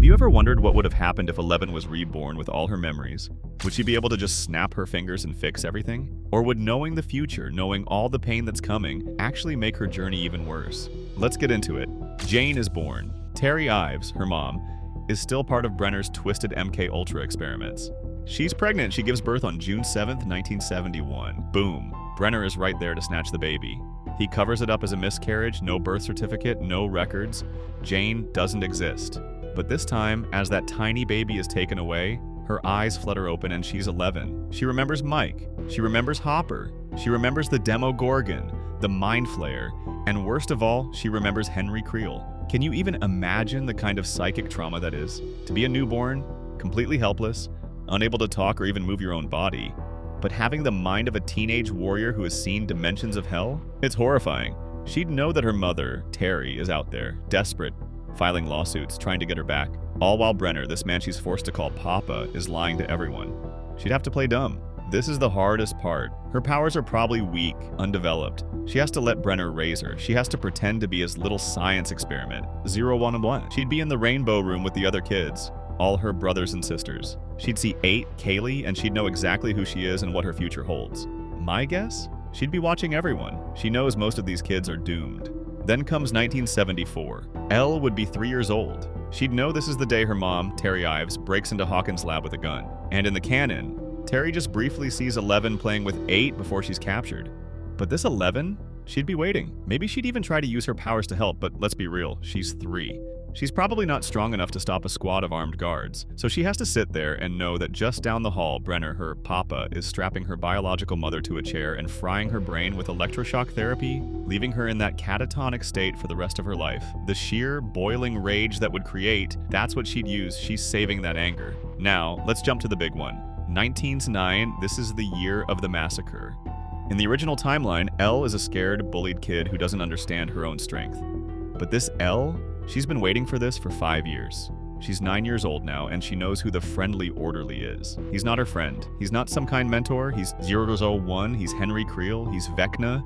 Have you ever wondered what would have happened if 11 was reborn with all her memories? Would she be able to just snap her fingers and fix everything? Or would knowing the future, knowing all the pain that's coming, actually make her journey even worse? Let's get into it. Jane is born. Terry Ives, her mom, is still part of Brenner's twisted MK Ultra experiments. She's pregnant. She gives birth on June 7th, 1971. Boom. Brenner is right there to snatch the baby. He covers it up as a miscarriage, no birth certificate, no records. Jane doesn't exist. But this time, as that tiny baby is taken away, her eyes flutter open and she's 11. She remembers Mike. She remembers Hopper. She remembers the Demogorgon, the Mind Flayer, and worst of all, she remembers Henry Creel. Can you even imagine the kind of psychic trauma that is? To be a newborn, completely helpless, unable to talk or even move your own body, but having the mind of a teenage warrior who has seen dimensions of hell? It's horrifying. She'd know that her mother, Terry, is out there, desperate, filing lawsuits, trying to get her back. All while Brenner, this man she's forced to call Papa, is lying to everyone. She'd have to play dumb. This is the hardest part. Her powers are probably weak, undeveloped. She has to let Brenner raise her. She has to pretend to be his little science experiment, 011. She'd be in the rainbow room with the other kids, all her brothers and sisters. She'd see 8, Kaylee, and she'd know exactly who she is and what her future holds. My guess? She'd be watching everyone. She knows most of these kids are doomed. Then comes 1974. Elle would be 3 years old. She'd know this is the day her mom, Terry Ives, breaks into Hawkins Lab with a gun. And in the canon, Terry just briefly sees 11 playing with 8 before she's captured. But this 11? She'd be waiting. Maybe she'd even try to use her powers to help, but let's be real, she's 3. She's probably not strong enough to stop a squad of armed guards, so she has to sit there and know that just down the hall, Brenner, her papa, is strapping her biological mother to a chair and frying her brain with electroshock therapy, leaving her in that catatonic state for the rest of her life. The sheer, boiling rage that would create, that's what she'd use. She's saving that anger. Now, let's jump to the big one. 1909, this is the year of the massacre. In the original timeline, Elle is a scared, bullied kid who doesn't understand her own strength. But this Elle, she's been waiting for this for 5 years. She's 9 years old now, and she knows who the friendly orderly is. He's not her friend. He's not some kind mentor. He's 001. He's Henry Creel. He's Vecna.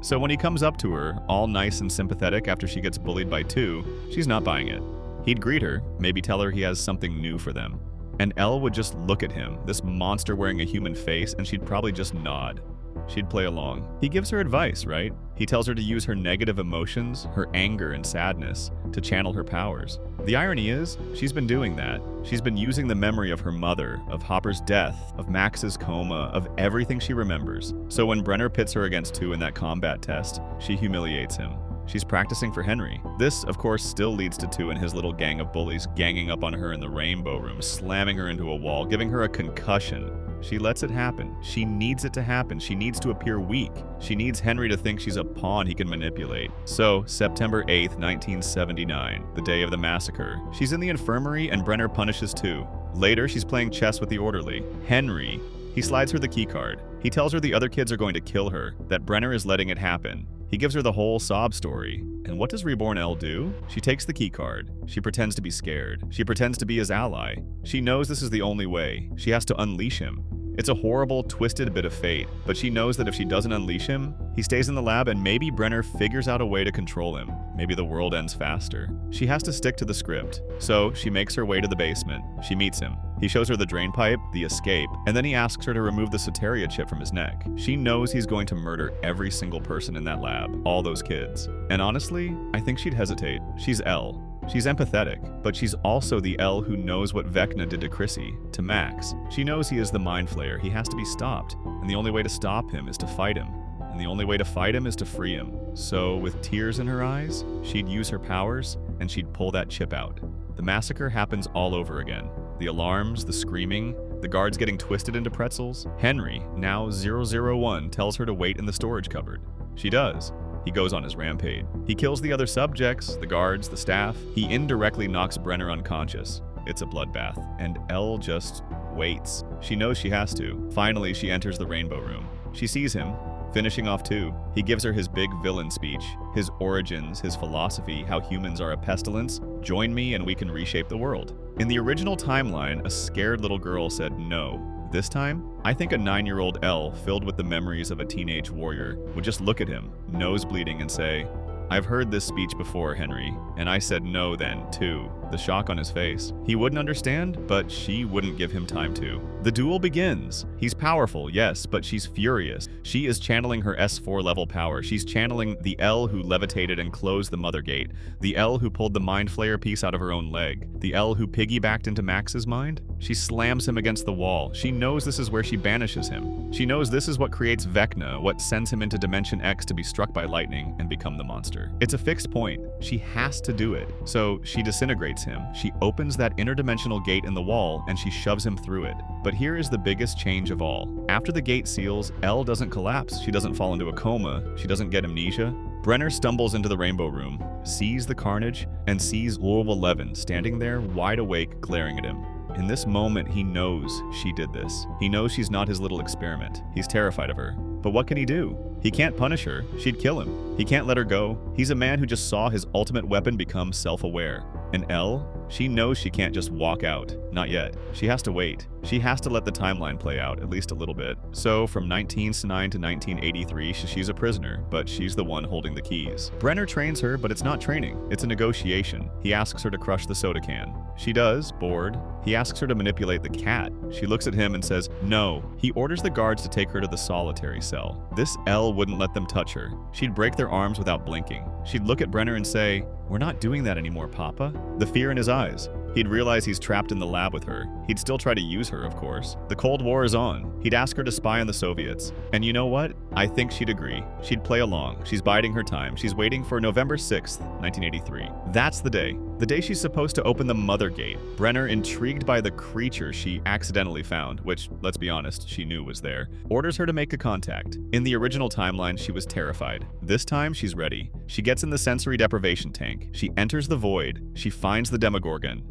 So when he comes up to her, all nice and sympathetic after she gets bullied by 2, she's not buying it. He'd greet her, maybe tell her he has something new for them. And Elle would just look at him, this monster wearing a human face, and she'd probably just nod. She'd play along. He gives her advice, right? He tells her to use her negative emotions, her anger and sadness, to channel her powers. The irony is, she's been doing that. She's been using the memory of her mother, of Hopper's death, of Max's coma, of everything she remembers. So when Brenner pits her against 2 in that combat test, she humiliates him. She's practicing for Henry. This, of course, still leads to 2 and his little gang of bullies ganging up on her in the rainbow room, slamming her into a wall, giving her a concussion. She lets it happen. She needs it to happen. She needs to appear weak. She needs Henry to think she's a pawn he can manipulate. So, September 8th, 1979, the day of the massacre. She's in the infirmary and Brenner punishes 2. Later, she's playing chess with the orderly. Henry. He slides her the keycard. He tells her the other kids are going to kill her, that Brenner is letting it happen. He gives her the whole sob story. And what does Reborn Elle do? She takes the keycard. She pretends to be scared. She pretends to be his ally. She knows this is the only way. She has to unleash him. It's a horrible, twisted bit of fate, but she knows that if she doesn't unleash him, he stays in the lab and maybe Brenner figures out a way to control him. Maybe the world ends faster. She has to stick to the script. So she makes her way to the basement. She meets him. He shows her the drain pipe, the escape, and then he asks her to remove the Soteria chip from his neck. She knows he's going to murder every single person in that lab, all those kids. And honestly, I think she'd hesitate. She's Elle. She's empathetic, but she's also the Elle who knows what Vecna did to Chrissy, to Max. She knows he is the Mind Flayer. He has to be stopped, and the only way to stop him is to fight him. And the only way to fight him is to free him. So, with tears in her eyes, she'd use her powers, and she'd pull that chip out. The massacre happens all over again. The alarms, the screaming, the guards getting twisted into pretzels. Henry, now 001, tells her to wait in the storage cupboard. She does. He goes on his rampage. He kills the other subjects, the guards, the staff. He indirectly knocks Brenner unconscious. It's a bloodbath, and Elle just waits. She knows she has to. Finally, she enters the rainbow room. She sees him, finishing off 2. He gives her his big villain speech, his origins, his philosophy, how humans are a pestilence. Join me and we can reshape the world. In the original timeline, a scared little girl said no. This time, I think a 9-year-old Elle, filled with the memories of a teenage warrior, would just look at him, nose bleeding, and say, "I've heard this speech before, Henry, and I said no then, too." the shock on his face. He wouldn't understand, but she wouldn't give him time to. The duel begins. He's powerful, yes, but she's furious. She is channeling her S4 level power. She's channeling the L who levitated and closed the mother gate, the L who pulled the mind flayer piece out of her own leg, the L who piggybacked into Max's mind. She slams him against the wall. She knows this is where she banishes him. She knows this is what creates Vecna, what sends him into Dimension X to be struck by lightning and become the monster. It's a fixed point. She has to do it. So she disintegrates him. She opens that interdimensional gate in the wall and she shoves him through it. But here is the biggest change of all. After the gate seals, Elle doesn't collapse. She doesn't fall into a coma. She doesn't get amnesia. Brenner stumbles into the Rainbow Room, sees the carnage, and sees Wolf 11 standing there wide awake, glaring at him. In this moment, he knows she did this. He knows she's not his little experiment. He's terrified of her. But what can he do? He can't punish her. She'd kill him. He can't let her go. He's a man who just saw his ultimate weapon become self-aware. And Elle, she knows she can't just walk out. Not yet. She has to wait. She has to let the timeline play out, at least a little bit. So, from 1909 to 1983, she's a prisoner, but she's the one holding the keys. Brenner trains her, but it's not training. It's a negotiation. He asks her to crush the soda can. She does, bored. He asks her to manipulate the cat. She looks at him and says, no. He orders the guards to take her to the solitary cell. This Elle wouldn't let them touch her. She'd break their arms without blinking. She'd look at Brenner and say, we're not doing that anymore, Papa. The fear in his eyes. He'd realize he's trapped in the lab with her. He'd still try to use her, of course. The Cold War is on. He'd ask her to spy on the Soviets. And you know what? I think she'd agree. She'd play along. She's biding her time. She's waiting for November 6th, 1983. That's the day. The day she's supposed to open the Mother Gate. Brenner, intrigued by the creature she accidentally found, which, let's be honest, she knew was there, orders her to make a contact. In the original timeline, she was terrified. This time, she's ready. She gets in the sensory deprivation tank. She enters the void. She finds the Demogorgon.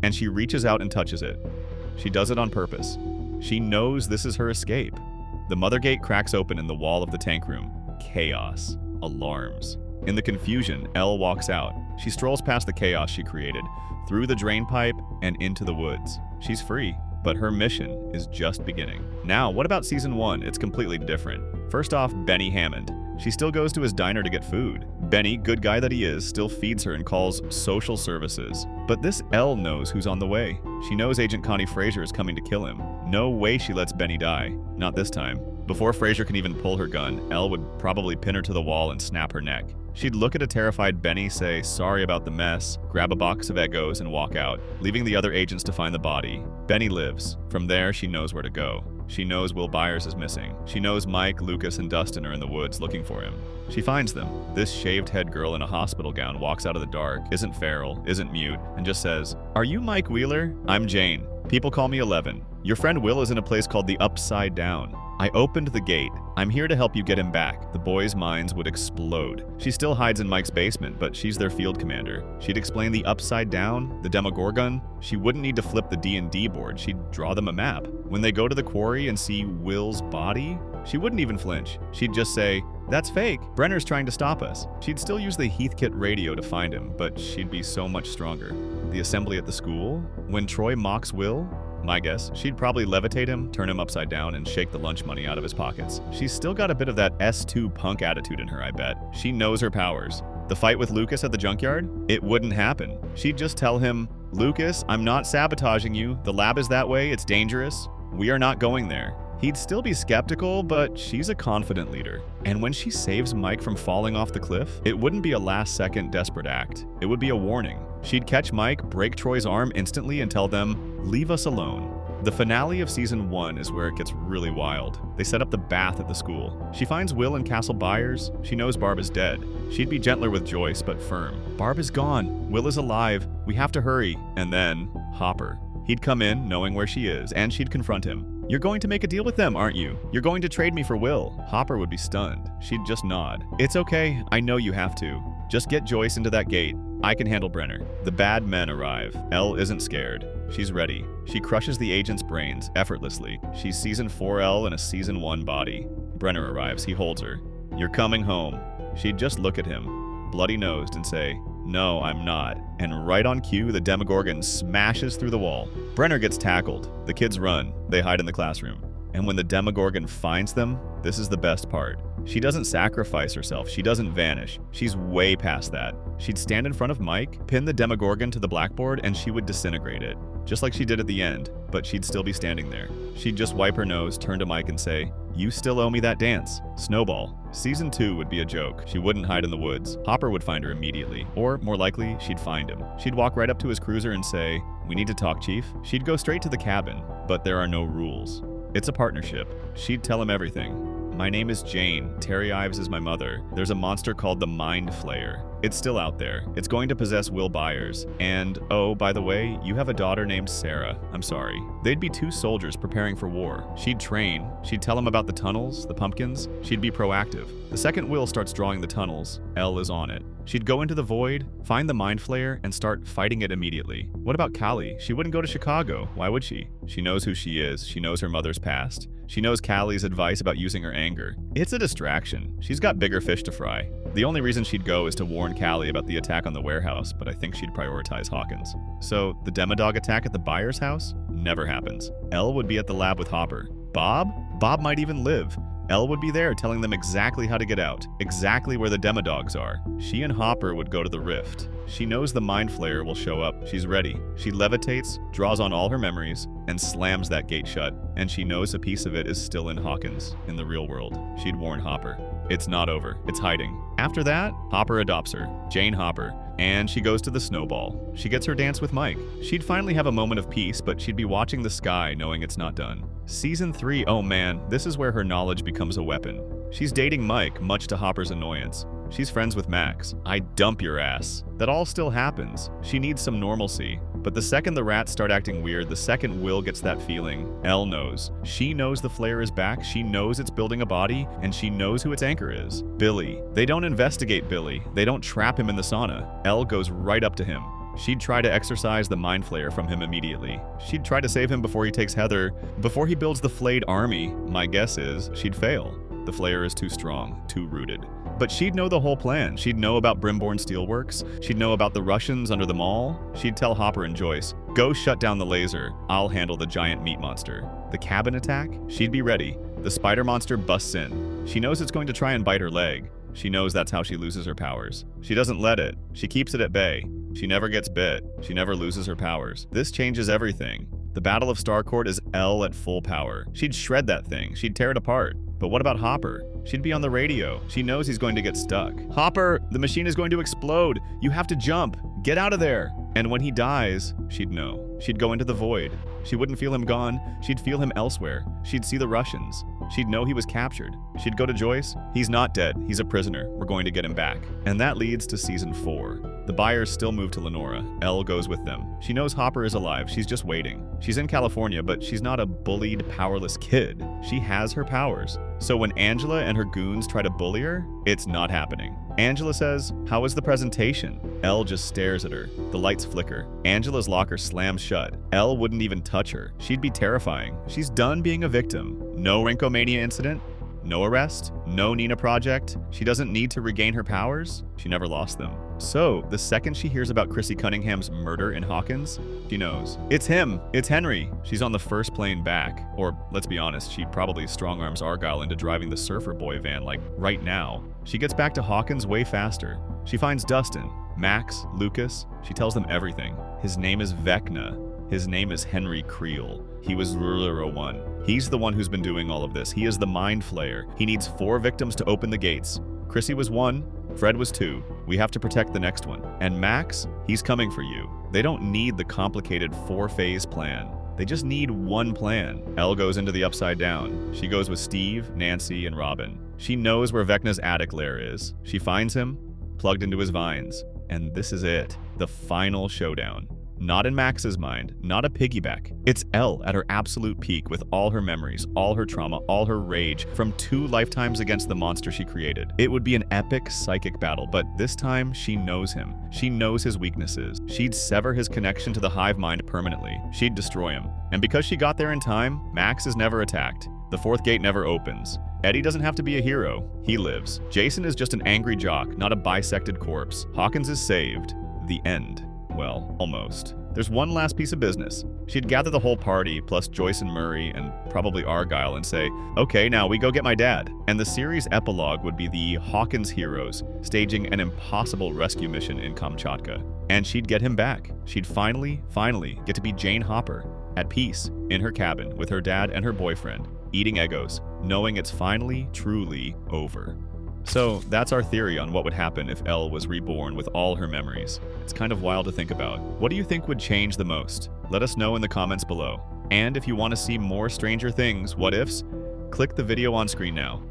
And she reaches out and touches it. She does it on purpose. She knows this is her escape. The Mother Gate cracks open in the wall of the tank room. Chaos. Alarms. In the confusion, Elle walks out. She strolls past the chaos she created, through the drain pipe and into the woods. She's free, but her mission is just beginning. Now, what about Season 1? It's completely different. First off, Benny Hammond. She still goes to his diner to get food. Benny, good guy that he is, still feeds her and calls social services. But this Elle knows who's on the way. She knows Agent Connie Fraser is coming to kill him. No way she lets Benny die. Not this time. Before Fraser can even pull her gun, Elle would probably pin her to the wall and snap her neck. She'd look at a terrified Benny, say sorry about the mess, grab a box of Eggos and walk out, leaving the other agents to find the body. Benny lives. From there, she knows where to go. She knows Will Byers is missing. She knows Mike, Lucas, and Dustin are in the woods looking for him. She finds them. This shaved head girl in a hospital gown walks out of the dark, isn't feral, isn't mute, and just says, "Are you Mike Wheeler? I'm Jane. People call me 11. Your friend Will is in a place called the Upside Down. I opened the gate. I'm here to help you get him back." The boys' minds would explode. She still hides in Mike's basement, but she's their field commander. She'd explain the Upside Down, the Demogorgon. She wouldn't need to flip the D&D board. She'd draw them a map. When they go to the quarry and see Will's body, she wouldn't even flinch. She'd just say, "That's fake. Brenner's trying to stop us." She'd still use the Heathkit radio to find him, but she'd be so much stronger. The assembly at the school? When Troy mocks Will? My guess, she'd probably levitate him, turn him upside down, and shake the lunch money out of his pockets. She's still got a bit of that S2 punk attitude in her, I bet. She knows her powers. The fight with Lucas at the junkyard? It wouldn't happen. She'd just tell him, "Lucas, I'm not sabotaging you. The lab is that way. It's dangerous. We are not going there." He'd still be skeptical, but she's a confident leader. And when she saves Mike from falling off the cliff, it wouldn't be a last-second desperate act. It would be a warning. She'd catch Mike, break Troy's arm instantly, and tell them, "Leave us alone." The finale of Season 1 is where it gets really wild. They set up the bath at the school. She finds Will in Castle Byers. She knows Barb is dead. She'd be gentler with Joyce, but firm. "Barb is gone. Will is alive. We have to hurry." And then, Hopper. He'd come in, knowing where she is, and she'd confront him. "You're going to make a deal with them, aren't you? You're going to trade me for Will." Hopper would be stunned. She'd just nod. "It's okay. I know you have to. Just get Joyce into that gate. I can handle Brenner." The bad men arrive. Elle isn't scared. She's ready. She crushes the agent's brains effortlessly. She's Season 4 Elle in a Season 1 body. Brenner arrives. He holds her. "You're coming home." She'd just look at him, bloody-nosed, and say, "No, I'm not." And right on cue, the Demogorgon smashes through the wall. Brenner gets tackled. The kids run. They hide in the classroom. And when the Demogorgon finds them, this is the best part. She doesn't sacrifice herself. She doesn't vanish. She's way past that. She'd stand in front of Mike, pin the Demogorgon to the blackboard, and she would disintegrate it. Just like she did at the end, but she'd still be standing there. She'd just wipe her nose, turn to Mike and say, "You still owe me that dance." Snowball. Season 2 would be a joke. She wouldn't hide in the woods. Hopper would find her immediately. Or, more likely, she'd find him. She'd walk right up to his cruiser and say, "We need to talk, Chief." She'd go straight to the cabin, but there are no rules. It's a partnership. She'd tell him everything. "My name is Jane. Terry Ives is my mother. There's a monster called the Mind Flayer. It's still out there. It's going to possess Will Byers. And, oh, by the way, you have a daughter named Sarah. I'm sorry." They'd be 2 soldiers preparing for war. She'd train. She'd tell him about the tunnels, the pumpkins. She'd be proactive. The second Will starts drawing the tunnels, Elle is on it. She'd go into the void, find the Mind Flayer, and start fighting it immediately. What about Callie? She wouldn't go to Chicago. Why would she? She knows who she is. She knows her mother's past. She knows Callie's advice about using her anger. It's a distraction. She's got bigger fish to fry. The only reason she'd go is to warn Callie about the attack on the warehouse, but I think she'd prioritize Hawkins. So, the Demodog attack at the Byers house? Never happens. Elle would be at the lab with Hopper. Bob? Bob might even live. Elle would be there telling them exactly how to get out, exactly where the Demodogs are. She and Hopper would go to the rift. She knows the Mind Flayer will show up. She's ready. She levitates, draws on all her memories, and slams that gate shut. And she knows a piece of it is still in Hawkins, in the real world. She'd warn Hopper. It's not over. It's hiding. After that, Hopper adopts her, Jane Hopper, and she goes to the Snowball. She gets her dance with Mike. She'd finally have a moment of peace, but she'd be watching the sky knowing it's not done. Season 3, oh man, this is where her knowledge becomes a weapon. She's dating Mike, much to Hopper's annoyance. She's friends with Max. I dump your ass. That all still happens. She needs some normalcy. But the second the rats start acting weird, the second Will gets that feeling, Elle knows. She knows the Flayer is back, she knows it's building a body, and she knows who its anchor is. Billy. They don't investigate Billy. They don't trap him in the sauna. Elle goes right up to him. She'd try to exorcise the Mind Flayer from him immediately. She'd try to save him before he takes Heather. Before he builds the flayed army, my guess is she'd fail. The Flayer is too strong, too rooted. But she'd know the whole plan. She'd know about Brimborn Steelworks. She'd know about the Russians under the mall. She'd tell Hopper and Joyce, "Go shut down the laser. I'll handle the giant meat monster." The cabin attack? She'd be ready. The spider monster busts in. She knows it's going to try and bite her leg. She knows that's how she loses her powers. She doesn't let it. She keeps it at bay. She never gets bit. She never loses her powers. This changes everything. The Battle of Starcourt is Elle at full power. She'd shred that thing. She'd tear it apart. But what about Hopper? She'd be on the radio. She knows he's going to get stuck. "Hopper, the machine is going to explode. You have to jump. Get out of there." And when he dies, she'd know. She'd go into the void. She wouldn't feel him gone. She'd feel him elsewhere. She'd see the Russians. She'd know he was captured. She'd go to Joyce. "He's not dead. He's a prisoner. We're going to get him back." And that leads to season 4. The Byers still move to Lenora. Elle goes with them. She knows Hopper is alive. She's just waiting. She's in California, but she's not a bullied, powerless kid. She has her powers. So when Angela and her goons try to bully her, it's not happening. Angela says, "How was the presentation?" Elle just stares at her. The lights flicker. Angela's locker slams shut. Elle wouldn't even touch her. She'd be terrifying. She's done being a victim. No Rinkomania incident. No arrest, no Nina project. She doesn't need to regain her powers. She never lost them. So, the second she hears about Chrissy Cunningham's murder in Hawkins, she knows. It's him. It's Henry. She's on the first plane back. Or, let's be honest, she probably strong-arms Argyle into driving the Surfer Boy van, like, right now. She gets back to Hawkins way faster. She finds Dustin, Max, Lucas. She tells them everything. His name is Vecna. His name is Henry Creel. He was Ruler 01. He's the one who's been doing all of this. He is the Mind Flayer. He needs 4 victims to open the gates. Chrissy was 1, Fred was 2. We have to protect the next one. And Max, he's coming for you. They don't need the complicated 4-phase plan. They just need one plan. Elle goes into the Upside Down. She goes with Steve, Nancy, and Robin. She knows where Vecna's attic lair is. She finds him, plugged into his vines. And this is it. The final showdown. Not in Max's mind, not a piggyback. It's Elle at her absolute peak with all her memories, all her trauma, all her rage from 2 lifetimes against the monster she created. It would be an epic psychic battle, but this time she knows him. She knows his weaknesses. She'd sever his connection to the hive mind permanently. She'd destroy him. And because she got there in time, Max is never attacked. The 4th gate never opens. Eddie doesn't have to be a hero. He lives. Jason is just an angry jock, not a bisected corpse. Hawkins is saved. The end. Well, almost. There's one last piece of business. She'd gather the whole party, plus Joyce and Murray, and probably Argyle, and say, okay, now we go get my dad. And the series epilogue would be the Hawkins heroes staging an impossible rescue mission in Kamchatka. And she'd get him back. She'd finally get to be Jane Hopper, at peace, in her cabin with her dad and her boyfriend, eating Eggos, knowing it's finally, truly over. So that's our theory on what would happen if Elle was reborn with all her memories. It's kind of wild to think about. What do you think would change the most? Let us know in the comments below. And if you want to see more Stranger Things what ifs, click the video on screen now.